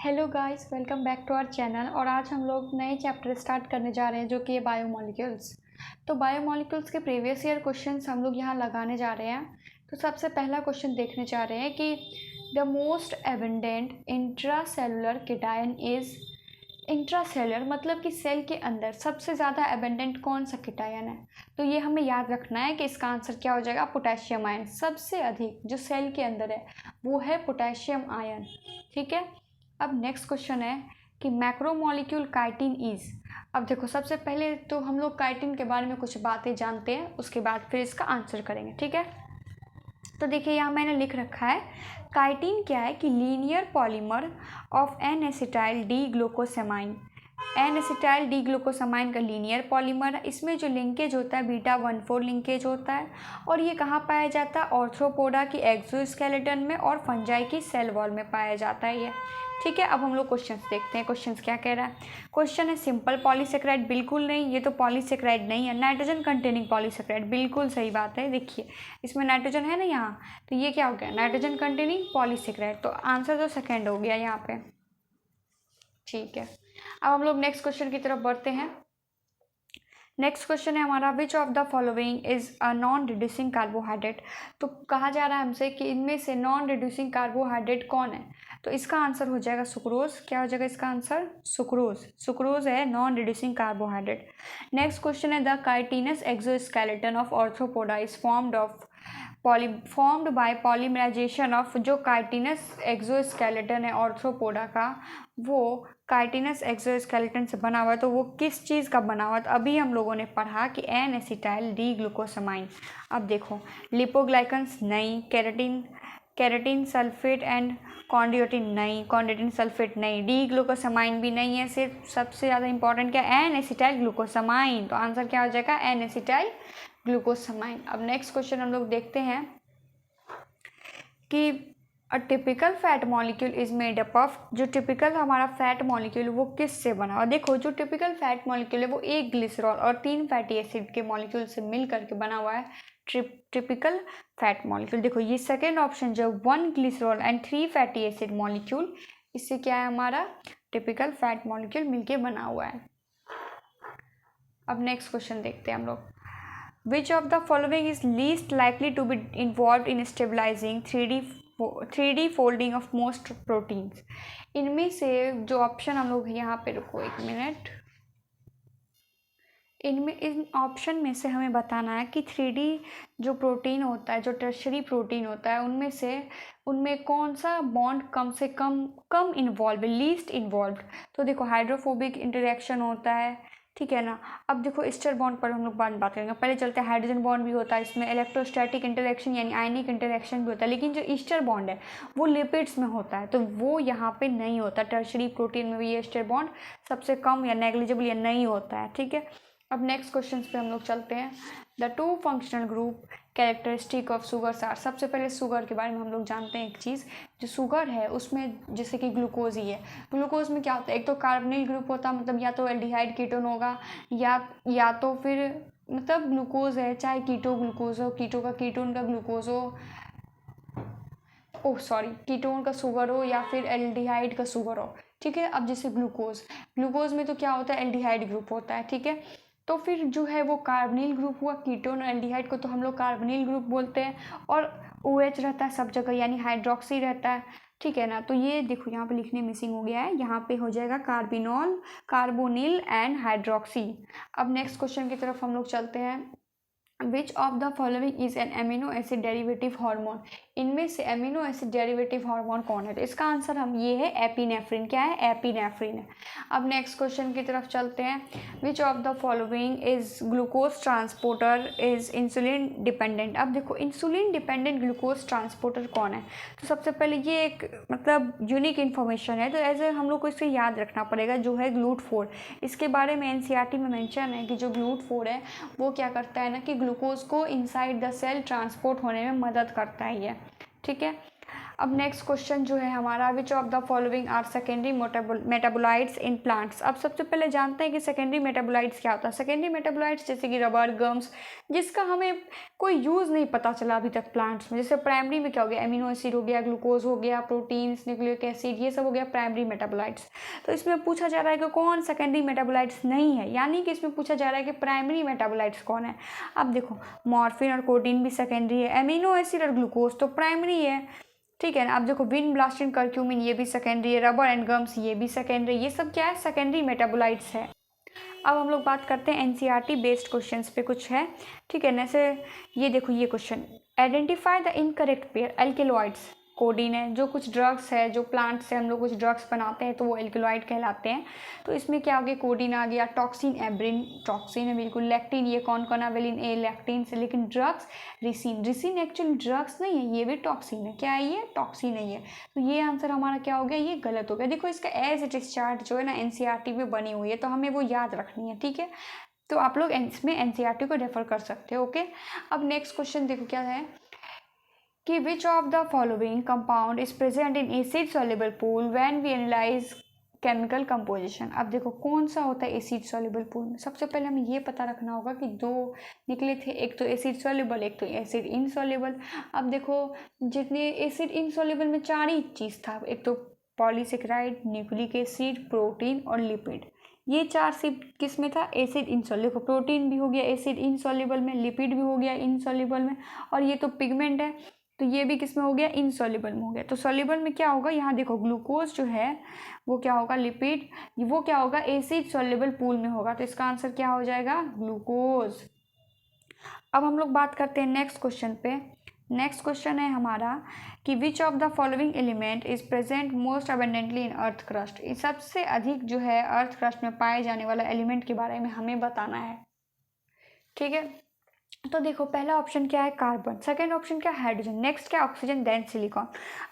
Hello guys, welcome back to our channel. और आज हम लोग नए चैप्टर स्टार्ट करने जा रहे हैं जो कि है बायोमोलिक्यूल्स। तो बायोमोलिक्यूल्स के प्रीवियस ईयर क्वेश्चंस हम लोग यहाँ लगाने जा रहे हैं। तो सबसे पहला क्वेश्चन देखने जा रहे हैं कि the most abundant intracellular cation is. Intracellular मतलब कि सेल के अंदर सबसे ज़्यादा एबंडेंट कौन सा केटायन है। तो ये हमें याद रखना है कि इसका आंसर क्या हो जाएगा, पोटेशियम आयन। सबसे अधिक जो सेल के अंदर है वो है पोटेशियम आयन। ठीक है। अब नेक्स्ट क्वेश्चन है कि मैक्रोमोलिक्यूल काइटिन इज। अब देखो, सबसे पहले तो हम लोग काइटिन के बारे में कुछ बातें जानते हैं, उसके बाद फिर इसका आंसर करेंगे। ठीक है। तो देखिए यहाँ मैंने लिख रखा है काइटिन क्या है कि linear polymer of N acetyl D glucosamine. N acetyl D glucosamine का लीनियर पॉलीमर है। इसमें जो लिंकेज होता है बीटा 1,4 लिंकेज होता है। और ये कहाँ पाया जाता है, ऑर्थ्रोपोडा की एक्सोस्केलेटन में और फंजाई की सेल वॉल में पाया जाता है ये। ठीक है। अब हम लोग क्वेश्चंस देखते हैं। क्वेश्चंस क्या कह रहा है। क्वेश्चन है सिंपल पॉलीसेक्राइड, बिल्कुल नहीं, ये तो पॉलीसेक्राइड नहीं है। नाइट्रोजन कंटेनिंग पॉलीसेक्राइड, बिल्कुल सही बात है। देखिए इसमें नाइट्रोजन है ना यहाँ, तो ये क्या हो गया, नाइट्रोजन कंटेनिंग पॉलीसेक्राइड। तो आंसर तो सेकेंड हो गया यहाँ पे। ठीक है। अब हम लोग नेक्स्ट क्वेश्चन की तरफ बढ़ते हैं। नेक्स्ट क्वेश्चन है हमारा, which of the following is a non reducing carbohydrate. तो कहा जा रहा है हमसे कि इनमें से नॉन रिड्यूसिंग कार्बोहाइड्रेट कौन है। तो इसका आंसर हो जाएगा सुक्रोज। क्या हो जाएगा इसका आंसर, सुक्रोज। सुक्रोज है non reducing carbohydrate. Next question है the chitinous exoskeleton of arthropoda is formed by polymerization of. जो काइटिनस एक्सोस्केलेटन है ऑर्थ्रोपोडा का, वो काइटिनस एक्सोस्केलेटन से बना हुआ है। तो वो किस चीज़ का बना हुआ है, तो अभी हम लोगों ने पढ़ा कि एन एसिटाइल डी ग्लूकोसामाइन। अब देखो, लिपोग्लाइकन्स नहीं, केराटिन सल्फेट एंड कॉन्ड्रोटिन नहीं, कॉन्ड्रोटिन सल्फेट नहीं, डी ग्लूकोसामाइन भी नहीं है। सिर्फ सबसे ज़्यादा इंपॉर्टेंट क्या, एन एसिटाइल ग्लूकोसामाइन। तो आंसर क्या हो जाएगा, एन एसिटाइल ग्लूकोसामाइन। अब नेक्स्ट क्वेश्चन हम लोग देखते हैं कि a typical fat molecule is made up of. जो टिपिकल हमारा फैट मॉलिक्यूल वो किस से बना हुआ। देखो, जो टिपिकल फैट मॉलिक्यूल है वो एक ग्लिसरॉल और 3 फैटी एसिड के मॉलिक्यूल से मिल करके बना हुआ है टिपिकल फैट मॉलिक्यूल। देखो ये सेकेंड ऑप्शन जो 1 glycerol and 3 fatty acid molecule, इससे क्या है, हमारा टिपिकल फैट मॉलिक्यूल मिलके बना हुआ है। अब नेक्स्ट क्वेश्चन देखते हैं हम लोग, Which of the following is least likely to be involved in stabilizing 3D folding of most proteins। इनमें से जो ऑप्शन हम लोग यहाँ पे, रुको एक मिनट, इन ऑप्शन में से हमें बताना है कि 3D जो प्रोटीन होता है, जो टर्शरी प्रोटीन होता है, उनमें कौन सा बॉन्ड कम से कम इन्वॉल्व है, लीस्ट इन्वॉल्व। तो देखो हाइड्रोफोबिक इंटरेक्शन होता है, ठीक है ना। अब देखो ईस्टर बॉन्ड पर हम लोग बात करेंगे। पहले चलते हैं, हाइड्रोजन बॉन्ड भी होता है, इसमें इलेक्ट्रोस्टैटिक इंटरेक्शन यानी आयनिक इंटरेक्शन भी होता है। लेकिन जो ईस्टर बॉन्ड है वो लिपिड्स में होता है, तो वो यहाँ पे नहीं होता। टर्शरी प्रोटीन में भी ये ईस्टर बॉन्ड सबसे कम या नेग्लिजिबल या नहीं होता है। ठीक है। अब नेक्स्ट क्वेश्चन पे हम लोग चलते हैं। The 2 functional group characteristic of sugars are. सबसे पहले शुगर के बारे में हम लोग जानते हैं एक चीज़, जो शुगर है उसमें जैसे कि ग्लूकोज ही है। ग्लूकोज में क्या होता है, एक तो कार्बोनिल ग्रुप होता है, मतलब या तो एल्डिहाइड कीटोन होगा या तो फिर मतलब ग्लूकोज है, चाहे कीटो ग्लूकोज हो, कीटोन का ग्लूकोज हो, कीटोन का शुगर हो या फिर एल्डिहाइड का शुगर हो। ठीक है। अब जैसे ग्लूकोज में तो क्या होता है, एल्डिहाइड ग्रुप होता है। ठीक है। तो फिर जो है वो कार्बोनिल ग्रुप हुआ, कीटोन और एल्डिहाइड को तो हम लोग कार्बोनिल ग्रुप बोलते हैं। और OH रहता है सब जगह, यानी हाइड्रोक्सी रहता है। ठीक है ना। तो ये देखो यहाँ पे लिखने मिसिंग हो गया है, यहाँ पे हो जाएगा कार्बोनिल एंड हाइड्रोक्सी। अब नेक्स्ट क्वेश्चन की तरफ हम लोग चलते हैं। विच of the following is an amino acid derivative hormone. इनमें से एमिनो एसिड डेरिवेटिव हार्मोन कौन है। तो इसका आंसर ये है एपिनेफ्रिन। क्या है, एपिनेफ्रिन है। अब नेक्स्ट क्वेश्चन की तरफ चलते हैं। विच of the following is glucose transporter is insulin dependent. अब देखो इंसुलिन डिपेंडेंट ग्लूकोज ट्रांसपोर्टर कौन है। तो सबसे पहले ये एक मतलब यूनिक इन्फॉर्मेशन है, तो ऐसे हम लोग को इसे याद रखना पड़ेगा, जो है GLUT4। इसके बारे में NCERT में मेंशन है कि जो GLUT4 है वो क्या करता है ना कि ग्लूकोज को इनसाइड द सेल ट्रांसपोर्ट होने में मदद करता है ये। ठीक है। अब नेक्स्ट क्वेश्चन जो है हमारा, which of the following are secondary metabolites in plants. अब सबसे पहले जानते हैं कि सेकेंडरी मेटाबोलाइट्स क्या होता है। सेकेंडरी मेटाबोलाइट्स जैसे कि रबर, गम्स, जिसका हमें कोई यूज़ नहीं पता चला अभी तक प्लांट्स में। जैसे प्राइमरी में क्या हो गया, एमिनो एसिड हो गया, ग्लूकोज हो गया, प्रोटीन्स, न्यूक्लिक एसिड, ये सब हो गया प्राइमरी मेटाबोलाइट्स। तो इसमें पूछा जा रहा है कि कौन सेकेंडरी मेटाबोलाइट्स नहीं है, यानी कि इसमें पूछा जा रहा है कि प्राइमरी मेटाबोलाइट्स कौन है। अब देखो मॉर्फिन और कोडीन भी सेकेंडरी है, एमिनो एसिड और ग्लूकोज तो प्राइमरी है, ठीक है ना। अब देखो विन, ब्लास्टिन, करक्यूमिन ये भी सेकेंडरी है, रबर एंड गम्स ये भी सेकेंडरी, ये सब क्या है, सेकेंडरी मेटाबोलाइट्स है। अब हम लोग बात करते हैं एनसीईआरटी बेस्ड क्वेश्चंस पे कुछ है, ठीक है ना। जैसे ये देखो ये question, identify the incorrect pair alkaloids. Codeine है, जो कुछ ड्रग्स है, जो प्लांट से हम लोग कुछ ड्रग्स बनाते हैं तो वो एल्केलॉइड कहलाते हैं। तो इसमें क्या हो गया, कोडीन आ गया, टॉक्सिन एब्रिन, टॉक्सिन है बिल्कुल, लेक्टिन ये कॉनकानावेलिन ए लेक्टिन से, लेकिन drugs ricin, ricin actually drugs नहीं है, ये भी टॉक्सिन है। क्या है ये, टॉक्सिन है ये। तो ये आंसर हमारा क्या हो गया, ये गलत हो गया। देखो इसका एज इट इज चार्ट जो है ना एनसीईआरटी में बनी हुई है, तो हमें वो याद रखनी है, ठीक है। तो आप लोग इसमें एनसीईआरटी को रेफर कर सकते हो, ओके। अब नेक्स्ट क्वेश्चन देखो क्या है कि which of the following compound is present in acid soluble pool when we analyse chemical composition. अब देखो कौन सा होता है एसिड सॉल्युबल पूल में। सबसे पहले हमें ये पता रखना होगा कि दो निकले थे, एक तो एसिड सॉल्युबल, एक तो एसिड इनसॉल्युबल। अब देखो जितने एसिड इनसॉल्युबल में चार ही चीज़ था, एक तो पॉलीसेकेराइड, न्यूक्लिक एसिड, प्रोटीन और लिपिड। ये चार सिर्फ किस में था, एसिड इनसॉल्युबल। प्रोटीन भी हो गया एसिड इनसॉल्युबल में, लिपिड भी हो गया इनसॉल्युबल में, और ये तो पिगमेंट है तो ये भी किस में हो गया, इनसॉल्युबल में हो गया। तो सॉल्युबल में क्या होगा, यहाँ देखो ग्लूकोज जो है वो क्या होगा, लिपिड, वो क्या होगा, एसिड सॉल्युबल पूल में होगा। तो इसका आंसर क्या हो जाएगा, ग्लूकोज। अब हम लोग बात करते हैं नेक्स्ट क्वेश्चन पे। नेक्स्ट क्वेश्चन है हमारा कि which of the following element is present most abundantly in earth crust. ये सबसे अधिक जो है अर्थ क्रस्ट में पाए जाने वाला एलिमेंट के बारे में हमें बताना है, ठीक है। तो देखो पहला ऑप्शन क्या है, कार्बन, सेकंड ऑप्शन क्या है, हाइड्रोजन, नेक्स्ट क्या, ऑक्सीजन, देन सिलिकॉन।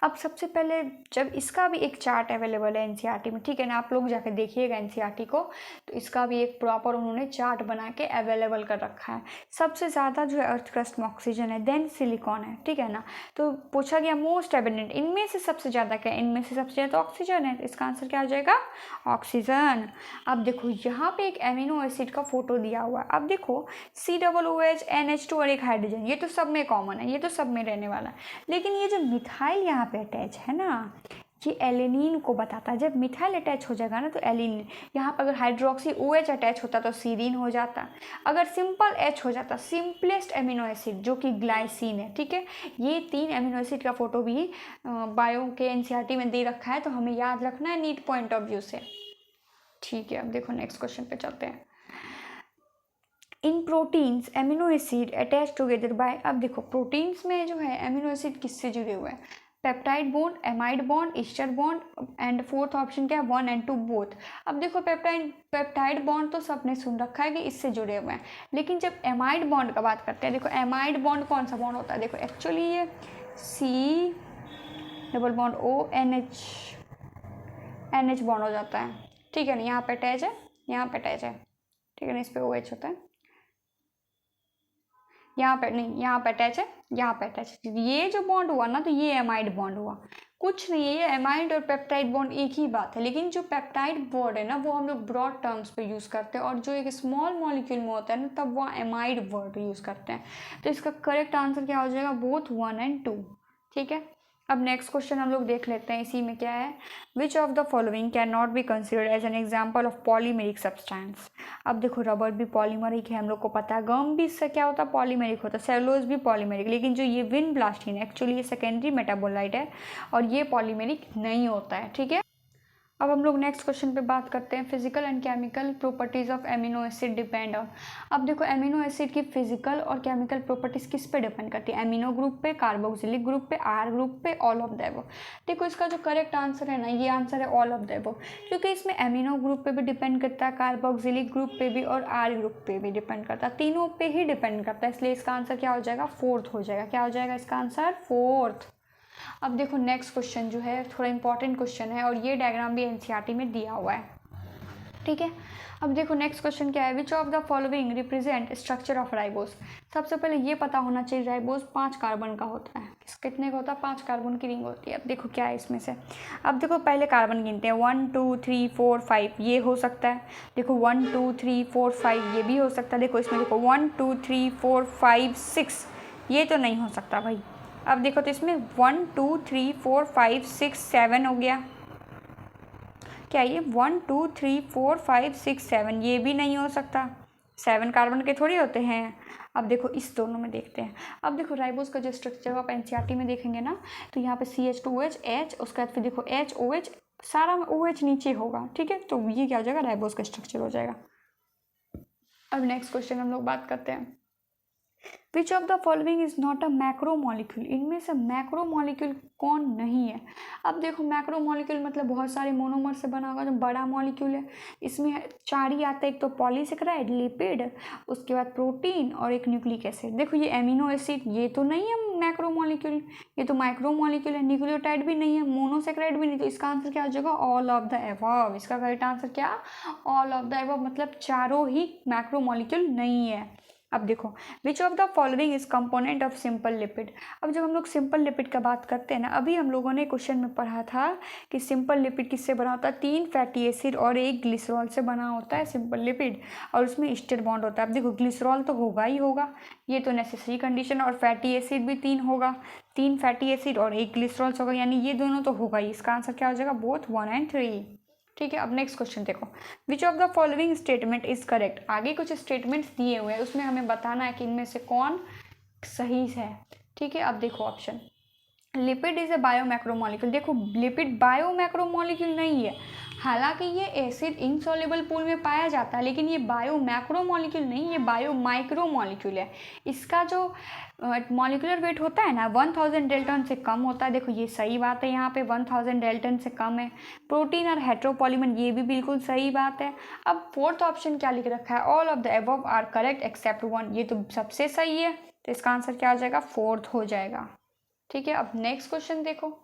अब सबसे पहले जब इसका भी एक चार्ट अवेलेबल है एनसीईआरटी में, ठीक है ना, आप लोग जाकर देखिएगा एनसीईआरटी को, तो इसका भी एक प्रॉपर उन्होंने चार्ट बना के अवेलेबल कर रखा है। सबसे ज़्यादा जो है अर्थ क्रस्ट में ऑक्सीजन है, देन सिलिकॉन है, ठीक है ना। तो पूछा गया मोस्ट एबेंडेंट, इनमें से सबसे ज़्यादा क्या है, इनमें से सबसे ज़्यादा ऑक्सीजन है, इसका आंसर क्या हो जाएगा, ऑक्सीजन। अब देखो यहाँ पे एक एमिनो एसिड का फोटो दिया हुआ है। अब देखो COOH NH2 और एक हाइड्रोजन, ये तो सब में कॉमन है, ये तो सब में रहने वाला है। लेकिन ये जो मिथाइल यहाँ पे अटैच है ना, ये एलेनिन को बताता है। जब मिथाइल अटैच हो जाएगा ना तो एलेनिन, यहाँ पर अगर हाइड्रोक्सी OH अटैच होता तो सीरीन हो जाता, अगर सिंपल H हो जाता सिंपलेस्ट एमिनो एसिड जो कि ग्लाइसिन है, ठीक है। ये तीन एमिनो एसिड का फोटो भी बायो के एनसीईआरटी में दे रखा है, तो हमें याद रखना है नीट पॉइंट ऑफ व्यू से, ठीक है। अब देखो नेक्स्ट क्वेश्चन पे चलते हैं। In proteins amino acid attach together by. अब देखो प्रोटीन्स में जो है एमिनो एसिड किससे जुड़े हुए हैं, peptide bond, amide bond, ester bond, and fourth option क्या है, 1 and 2 बोथ। अब देखो पेप्टाइड बॉन्ड तो सबने सुन रखा है कि इससे जुड़े हुए हैं, लेकिन जब एमाइड बॉन्ड का बात करते हैं, देखो एमाइड बॉन्ड कौन सा बॉन्ड होता है, देखो एक्चुअली ये C double bond NH bond हो जाता है, ठीक है ना। यहाँ पे अटैच है, यहाँ पे अटैच है, ठीक है ना, इस पे OH होता है, यहाँ पे नहीं, यहाँ पे अटैच है, यहाँ पे अटैच है। ये जो बॉन्ड हुआ ना तो ये एमाइड बॉन्ड हुआ, कुछ नहीं है। ये एमाइड और पेप्टाइड बॉन्ड एक ही बात है, लेकिन जो पेप्टाइड बॉन्ड है ना वो हम लोग ब्रॉड टर्म्स पे यूज़ करते हैं, और जो एक स्मॉल मॉलिक्यूल में होता है ना तब वो एमाइड वर्ड यूज़ करते हैं। तो इसका करेक्ट आंसर क्या हो जाएगा, बोथ 1 and 2, ठीक है। अब नेक्स्ट क्वेश्चन हम लोग देख लेते हैं, इसी में क्या है, which of the following can not be considered as an example of polymeric substance. अब देखो रबर भी पॉलीमेरिक है, हम लोग को पता है, गम भी इससे क्या होता है, पॉलीमेरिक होता है, सेलुलोज भी पॉलीमेरिक, लेकिन जो ये विन ब्लास्टिन है एक्चुअली ये सेकेंडरी मेटाबोलाइट है और ये पॉलीमेरिक नहीं होता है, ठीक है। अब हम लोग नेक्स्ट क्वेश्चन पे बात करते हैं, physical and chemical properties of amino acid depend on. अब देखो एमिनो एसिड की फिजिकल और केमिकल प्रॉपर्टीज किस पे डिपेंड करती है, एमिनो ग्रुप पे, कार्बोक्सिलिक ग्रुप पे, R ग्रुप पे, ऑल ऑफ द अबव। देखो इसका जो करेक्ट आंसर है ना, ये आंसर है ऑल ऑफ द अबव, क्योंकि इसमें एमिनो ग्रुप पे भी डिपेंड करता है, कार्बोक्सिलिक ग्रुप पे भी और R ग्रुप पे भी डिपेंड करता है, तीनों पे ही डिपेंड करता है। इसलिए इसका आंसर क्या हो जाएगा, फोर्थ हो जाएगा। क्या हो जाएगा इसका आंसर, फोर्थ। अब देखो नेक्स्ट क्वेश्चन जो है थोड़ा इंपॉर्टेंट क्वेश्चन है, और ये डायग्राम भी एनसीईआरटी में दिया हुआ है। ठीक है। अब देखो नेक्स्ट क्वेश्चन क्या है, which of the following represent structure of ribose. सबसे पहले ये पता होना चाहिए राइबोस 5 कार्बन का होता है। कितने का होता है, 5 कार्बन की रिंग होती है। अब देखो क्या है इसमें से, अब देखो पहले कार्बन गिनते हैं 1 2 3 4 5, ये हो सकता है। देखो 1 2 3 4 5 ये भी हो सकता है। देखो इसमें देखो 1 2 3 4 5 6, ये तो नहीं हो सकता भाई। अब देखो तो इसमें 1 2 3 4 5 6 7 हो गया, क्या ये 1 2 3 4 5 6 7, ये भी नहीं हो सकता, 7 कार्बन के थोड़ी होते हैं। अब देखो इस दोनों में देखते हैं। अब देखो राइबोस का जो स्ट्रक्चर आप एनसीईआरटी में देखेंगे ना, तो यहाँ पे CH2OH H, उसके बाद फिर देखो HOH, सारा में OH नीचे होगा, ठीक है। तो ये क्या हो जाएगा, राइबोस का स्ट्रक्चर हो जाएगा। अब नेक्स्ट क्वेश्चन हम लोग बात करते हैं, विच of the following is not a macromolecule. इनमें से मैक्रोमोलिक्यूल कौन नहीं है। अब देखो मैक्रोमोलिक्यूल मतलब बहुत सारे मोनोमर से बना होगा, जो बड़ा मॉलिक्यूल है। इसमें 4 ही आता है, एक तो पॉलीसेकेराइड, लिपिड, उसके बाद प्रोटीन और एक न्यूक्लिक एसिड। देखो ये एमिनो एसिड, ये तो नहीं है मैक्रोमोलिक्यूल, ये तो माइक्रोमोलिक्यूल है। न्यूक्लियोटाइड भी नहीं है, मोनोसेकेराइड भी नहीं, तो इसका आंसर क्या हो जाएगा, ऑल ऑफ द एबव। इसका करेक्ट आंसर क्या, ऑल ऑफ द एबव, मतलब चारों ही मैक्रोमोलिक्यूल नहीं है। अब देखो विच of the following is component of simple lipid. अब जब हम लोग सिंपल लिपिड का बात करते हैं ना, अभी हम लोगों ने क्वेश्चन में पढ़ा था कि सिंपल लिपिड किससे बना होता है, 3 फैटी एसिड और 1 ग्लिसरॉल से बना होता है सिंपल लिपिड, और उसमें ईस्टर बॉन्ड होता है। अब देखो ग्लिसरॉल तो होगा ही होगा, ये तो नेसेसरी कंडीशन, और फैटी एसिड भी 3 होगा, 3 फैटी एसिड और 1 ग्लिसरॉल होगा, यानी ये दोनों तो होगा ही। इसका आंसर क्या हो जाएगा, बोथ 1 and 3, ठीक है। अब नेक्स्ट क्वेश्चन देखो, विच of the following statement is correct. आगे कुछ स्टेटमेंट्स दिए हुए हैं, उसमें हमें बताना है कि इनमें से कौन सही है, ठीक है। अब देखो ऑप्शन, लिपिड इज ए बायोमैक्रोमोलिक्यूल। देखो लिपिड बायोमैक्रोमोलिक्यूल नहीं है, हालांकि ये एसिड इनसॉल्युबल पूल में पाया जाता है, लेकिन ये बायोमैक्रोमोलिक्यूल नहीं, ये बायोमाइक्रोमोलिक्यूल है। इसका जो मॉलिक्यूलर वेट होता है ना 1000 डेल्टन से कम होता है। देखो ये सही बात है, यहाँ पे 1000 डेल्टन से कम है। प्रोटीन और हेट्रोपॉलीमर, ये भी बिल्कुल सही बात है। अब फोर्थ ऑप्शन क्या लिख रखा है, all of the above are correct except 1, ये तो सबसे सही है, तो इसका आंसर क्या हो जाएगा, फोर्थ हो जाएगा, ठीक है। अब नेक्स्ट क्वेश्चन देखो,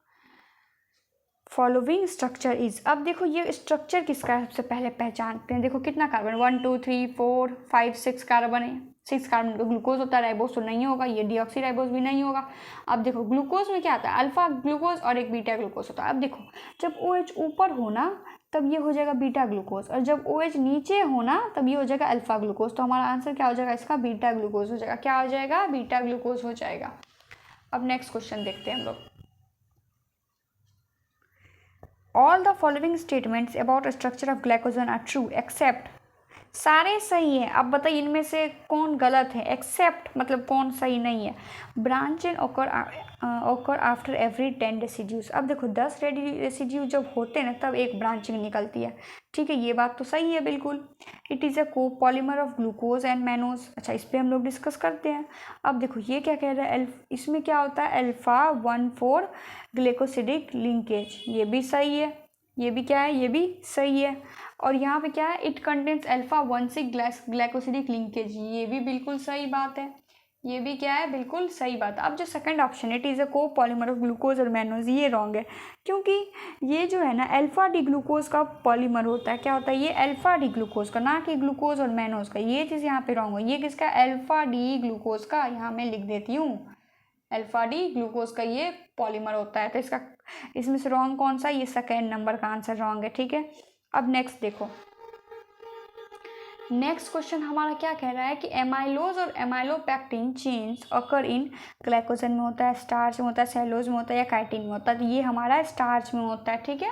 फॉलोइंग स्ट्रक्चर इज। अब देखो ये स्ट्रक्चर किसका है, सबसे पहले पहचानते हैं। देखो कितना कार्बन, 1 2 3 4 5 6 कार्बन है। 6 कार्बन तो ग्लूकोज होता है, राइबोस तो नहीं होगा, ये डीऑक्सी राइबोस भी नहीं होगा। अब देखो ग्लूकोज में क्या आता है, अल्फा ग्लूकोज और एक बीटा ग्लूकोज होता है। अब देखो जब OH ऊपर हो ना तब ये हो जाएगा बीटा ग्लूकोज, और जब OH नीचे हो ना तब ये हो जाएगा अल्फा ग्लूकोज। तो हमारा आंसर क्या हो जाएगा, इसका बीटा ग्लूकोज हो जाएगा। क्या हो जाएगा, बीटा ग्लूकोज हो जाएगा। अब नेक्स्ट क्वेश्चन देखते हैं हम लोग, all the following statements about structure of glycogen are true except. सारे सही हैं, अब बताइए इनमें से कौन गलत है, एक्सेप्ट मतलब कौन सही नहीं है। ब्रांचिंग ओकर आफ्टर एवरी 10 रेसिड्यूज। अब देखो 10 रेसिड्यू जब होते हैं ना तब एक ब्रांचिंग निकलती है, ठीक है, ये बात तो सही है बिल्कुल। It is a copolymer of glucose and mannose. अच्छा इस पर हम लोग डिस्कस करते हैं। अब देखो ये क्या कह रहा है, इसमें क्या होता है, अल्फा 1,4 ग्लाइकोसिडिक लिंकेज, ये भी सही है। ये भी क्या है, ये भी सही है। और यहाँ पे क्या है, it contains alpha 1,6 glycosidic linkage, ये भी बिल्कुल सही बात है। ये भी क्या है, बिल्कुल सही बात है। अब जो सेकंड ऑप्शन है, it is a copolymer of glucose और मैनोज, ये रॉन्ग है, क्योंकि ये जो है ना अल्फा डी ग्लूकोज का पॉलीमर होता है। क्या होता है, ये अल्फा डी ग्लूकोज का, ना कि ग्लूकोज और मैनोज का। ये चीज़ यहाँ पे रॉन्ग है। ये किसका, अल्फा डी ग्लूकोज का, यहाँ मैं लिख देती हूँ, अल्फा डी ग्लूकोज का ये पॉलीमर होता है। तो इसका इसमें से रॉन्ग कौन सा, ये सेकेंड नंबर का आंसर रॉन्ग है, ठीक है। अब नेक्स्ट देखो, नेक्स्ट क्वेश्चन हमारा क्या कह रहा है कि एमाइलोज और एमाइलोपेक्टिन चेन्स अकर इन ग्लाइकोजन में होता है, स्टार्च में होता है, सेलोज में होता है या काइटिन में होता है। तो ये हमारा स्टार्च में होता है, ठीक है।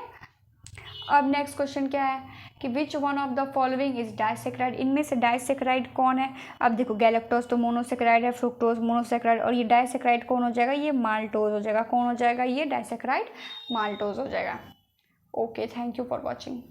अब नेक्स्ट क्वेश्चन क्या है कि which one of the following is disaccharide. इनमें से डाइसेक्राइड कौन है। अब देखो गैलेक्टोज तो मोनोसेक्राइड है, फ्रुक्टोज मोनोसेक्राइड, और ये डाइसेक्राइड कौन हो जाएगा, ये माल्टोज हो जाएगा। कौन हो जाएगा, ये डाइसेक्राइड माल्टोज हो जाएगा। Okay, thank you for watching.